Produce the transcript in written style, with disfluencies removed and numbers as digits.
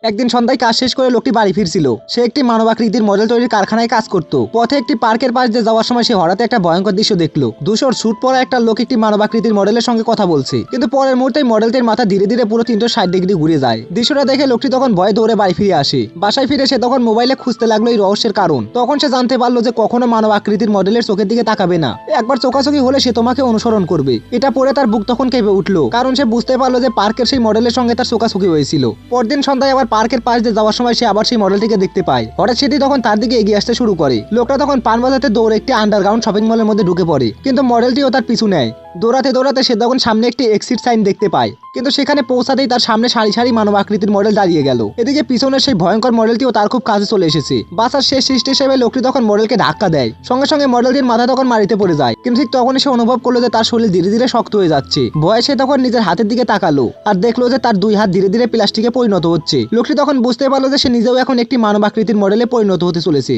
একদিন সন্ধ্যায় কাজ শেষ করে লোকটি বাড়ি ফিরছিল। সে একটি মানবাকৃতির মডেল তৈরির কারখানায় কাজ করত। পথে একটি পার্কের পাশ দিয়ে যাওয়ার সময় সে হঠাৎ একটা ভয়ঙ্কর দৃশ্য দেখলো। ধূসর স্যুট পরা একটা লোক একটি মানবাকৃতির মডেলের সঙ্গে কথা বলছে, কিন্তু পরের মুহূর্তেই মডেলটির মাথা ধীরে ধীরে পুরো 360 ডিগ্রি ঘুরে যায়। দৃশ্যটা দেখে লোকটি তখন ভয়ে দৌড়ে বাড়ি ফিরে আসে। বাসায় ফিরে সে তখন মোবাইলে খুঁজতে লাগলো এই রহস্যের কারণ। তখন সে জানতে পারলো যে কখনো মানব আকৃতির মডেলের চোখের দিকে তাকাবে না। একবার চোখাচোখি হলে সে তোমাকে অনুসরণ করবে। এটা পড়ে তার বুক তখন কেঁপে উঠলো, কারণ সে বুঝতে পারলো যে পার্কের সেই মডেলের সঙ্গে তার চোখাচোখি হয়েছিল। পরদিন সন্ধ্যায় আবার পার্কের পাশ দিয়ে যাওয়ার সময় সে আবার সেই মডেলটিকে দেখতে পায়। হঠাৎ সেটি তখন তার দিকে এগিয়ে আসতে শুরু করে। লোকটা তখন পান বাজাতে দৌড়ে একটি আন্ডারগ্রাউন্ড শপিং মলের মধ্যে ঢুকে পড়ে, কিন্তু মডেলটিও তার পিছু নেয়। দৌড়াতে দৌড়াতে সে তখন সামনে একটি এক্সিট সাইন দেখতে পায়, কিন্তু সেখানে পৌঁছাতেই তার সামনে সারি সারি মানব আকৃতির মডেল দাঁড়িয়ে গেল। এদিকে পিছনের সেই ভয়ঙ্কর মডেলটিও তার খুব কাছে চলে এসেছে। বাসার শেষ সৃষ্টি হিসেবে লোকটি তখন মডেলকে ধাক্কা দেয়। সঙ্গে সঙ্গে মডেলটির মাথা তখন মাটিতে পড়ে যায়, কিন্তু ঠিক তখনই সে অনুভব করলো যে তার শরীর ধীরে ধীরে শক্ত হয়ে যাচ্ছে। ভয়ে সে তখন নিজের হাতের দিকে তাকালো আর দেখলো যে তার দুই হাত ধীরে ধীরে প্লাস্টিকে পরিণত হচ্ছে। লোকটি তখন বুঝতে পারলো যে সে নিজেও এখন একটি মানব আকৃতির মডেলে পরিণত হতে চলেছে।